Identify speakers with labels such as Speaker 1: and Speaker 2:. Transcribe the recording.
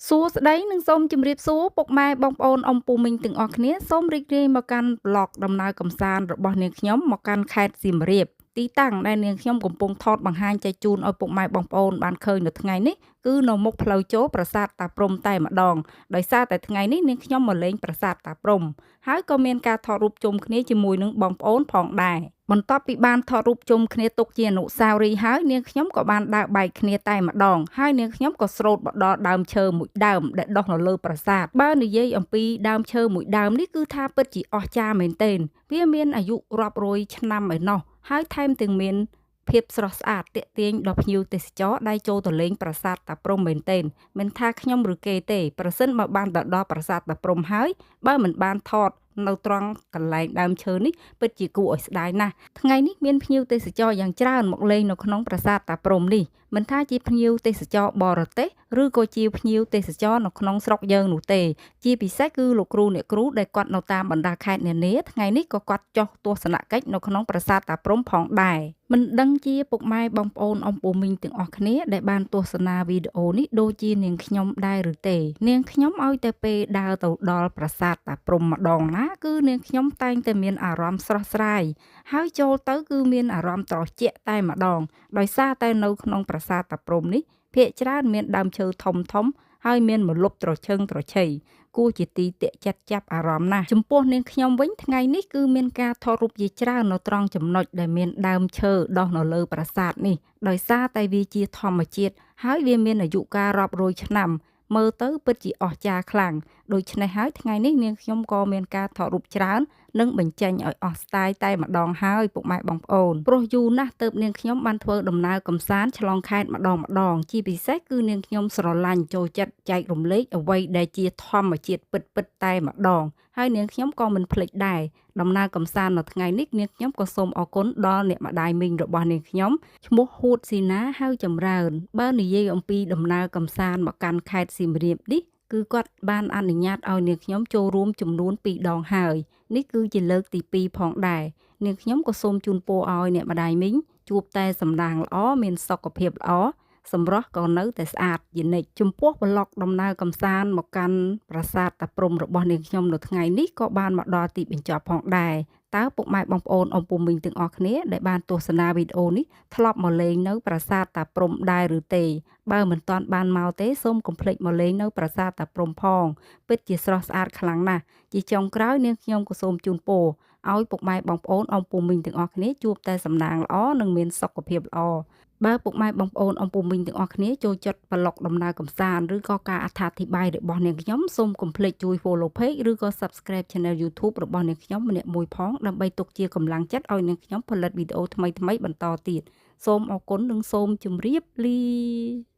Speaker 1: សួស្តីនិងសូមជម្រាបសួរពុកម៉ែបងប្អូនអ៊ំពូមីងទាំងអស់គ្នាសូមរីករាយមកកាន់ប្លុកដំណើរកម្សាន្តរបស់នាងខ្ញុំមកកាន់ខេត្តសៀមរាបទីតាំងដែលនាងខ្ញុំកំពុងថតបង្ហាញចែកជូនឲ្យពុកម៉ែបងប្អូនបានឃើញនៅថ្ងៃនេះគឺនៅមុខផ្លូវចូលប្រាសាទតាព្រំតែម្ដងដោយសារតែថ្ងៃនេះនាងខ្ញុំមកលេងប្រាសាទតាព្រំហើយក៏មានការថតរូបជុំគ្នាជាមួយនឹងបងប្អូនផងដែរបន្ទាប់ពីបានថតរូបជុំគ្នាទុកជាអនុស្សាវរីយ៍ហើយនាងខ្ញុំក៏បានដើរបែកគ្នាតែម្ដងហើយនាងខ្ញុំក៏ស្រោតមកដល់ដើមឈើមួយដើមដែលដុះនៅលើប្រាសាទបើនិយាយអំពីដើមឈើមួយដើមនេះគឺថាពិតជាអស្ចារ្យមែនទែនវាមានអាយុរាប់រយឆ្នាំឯណោះហើយថែមទាំងមានភាពស្រស់ស្អាតទាក់ទាញដល់ភ្ញៀវទេសចរដែលចូលទៅលេងប្រាសាទតាព្រំមែនទែនមិនថាខ្ញុំឬគេទេប្រសិនបើបានទៅដល់ប្រាសាទតាព្រំហើយបើមិនបានថតនៅត្រង់កន្លែងដើមឈើនេះពិតជាគួរឲ្យស្ដាយណាស់ថ្ងៃនេះមានភ្ញៀវទេសចរយ៉ាងច្រើនមកលេងនៅក្នុងប្រាសាទតាព្រំនេះមិនថាជាភ្ញៀវទេសចរបរទេសឬក៏ជាភ្ញៀវទេសចរនៅក្នុងស្រុកយើងនោះទេជាពិសេសគឺលោកគ្រូអ្នកគ្រូដែលគាត់នៅតាមបណ្ដាខេត្តនានាថ្ងៃនេះក៏គាត់ចុះទស្សនកិច្ចនៅក្នុងប្រាសាទតាព្រំផងដែរមិនដឹងជាពុកម៉ែបងប្អូនអ៊ំពូមីងទាំងអស់គ្នាដែលបានទស្សនាវីដេអូនេះដូចជានាងខ្ញុំដែរឬទេនាងខ្ញុំឲ្យតែពេលដើរទៅដល់ប្រាសាទតាព្រំម្ដងណាគឺនាងខ្ញុំតែងតែមានអារម្មណ៍ស្រស់ស្រាយហើយចូលទៅគឺមានអារម្មណ៍ត្រជាក់តែម្ដងដោយសារតែនៅក្នុងប្រាសាទតាព្រំនេះភាគច្រើនមានដើមឈើធំធំហើយមានម្លប់ត្រឈឹងត្រឈៃគួរជាទីទាក់ចិត្តចាប់អារម្មណ៍ណាស់ចំពោះនាងខ្ញុំវិញថ្ងៃនេះគឺមានការថតរូបជាច្រើននៅត្រង់ចំណុចដែលមានដើមឈើដុះនៅលើប្រាសាទនេះដោយសារតែវាជាធម្មជាតិហើយវាមានអាយុកាលរាប់រយឆ្នាំមើលទៅពិតជាអស្ចារ្យខ្លាំងដូច្នេះហើយថ្ងៃនេះនាងខ្ញុំក៏មានការថតរូបច្រើននិងបញ្ចេញឲ្យអស់ស្ទាយតែម្ដងហើយពុកម៉ែបងប្អូនព្រោះយូរណាស់ទើបនាងខ្ញុំបានធ្វើដំណើរកម្សាន្តឆ្លងខេត្តម្ដងជាពិសេសគឺនាងខ្ញុំស្រឡាញ់ចូលចិត្តចែករំលែកអ្វីដែលជាធម្មជាតិពិតៗតែម្ដងហើយនាងខ្ញុំក៏មិនភ្លេចដែរដំណើរកម្សាន្តនៅថ្ងៃនេះនាងខ្ញុំក៏សូមអរគុណដល់អ្នកម្ដាយមីងរបស់នាងខ្ញុំឈ្មោះហួតស៊ីណាហៅចម្រើនបើនិយាយអំពីដំណើរកម្សាន្តមកកាន់ខេត្តសៀមរាបនេះគឺគាត់បានអនុញ្ញាតឲ្យនាងខ្ញុំចូលរួមចំនួន2ដងហើយនេះគឺជាលើកទី2ផងដែរនាងខ្ញុំក៏សូមជូនពរឲ្យអ្នកម្ដាយមីងជួបតែសម្ដាងល្អមានសុខភាពល្អសម្រស់ក៏នៅតែស្អាតជានិច្ចចំពោះប្លុកដំណើរកម្សាន្តមកកាន់ប្រាសាទតាព្រំរបស់នាងខ្ញុំនៅថ្ងៃនេះក៏បានមកដល់ទីបញ្ចប់ផងដែរតើពុកម៉ែបងប្អូនអ៊ំពូមីងទាំងអស់គ្នាដែលបានទស្សនាវីដេអូនេះធ្លាប់មកលេងនៅប្រាសាទតាព្រំដែរឬទេបើមិនទាន់បានមកទេសូមកុំភ្លេចមកលេងនៅប្រាសាទតាព្រំផងពិតជាស្រស់ស្អាតខ្លាំងណាស់ជាចុងក្រោយនាងខ្ញុំក៏សូមជូនពរឲ្យពុកម៉ែបងប្អូនអ៊ំពូមីងទាំងអស់គ្នាជួបតែសំណាងល្អនិងមានសុខភាពល្អបើពុកម៉ែបងប្អូនអ៊ំពូមីងទាំងអស់គ្នាចូលចិត្តប្លុកដំណើរកម្សាន្តឬក៏ការអត្ថាធិប្បាយរបស់នាងខ្ញុំសូមកុំភ្លេចជួយ Follow Page ឬក៏ Subscribe Channel YouTube របស់នាងខ្ញុំម្នាក់មួយផងដើម្បីទុកជាកម្លាំងចិត្តឲ្យនាងខ្ញុំផលិតវីដេអូថ្មីៗបន្តទៀតសូមអរគុណនិងសូមជម្រាបលា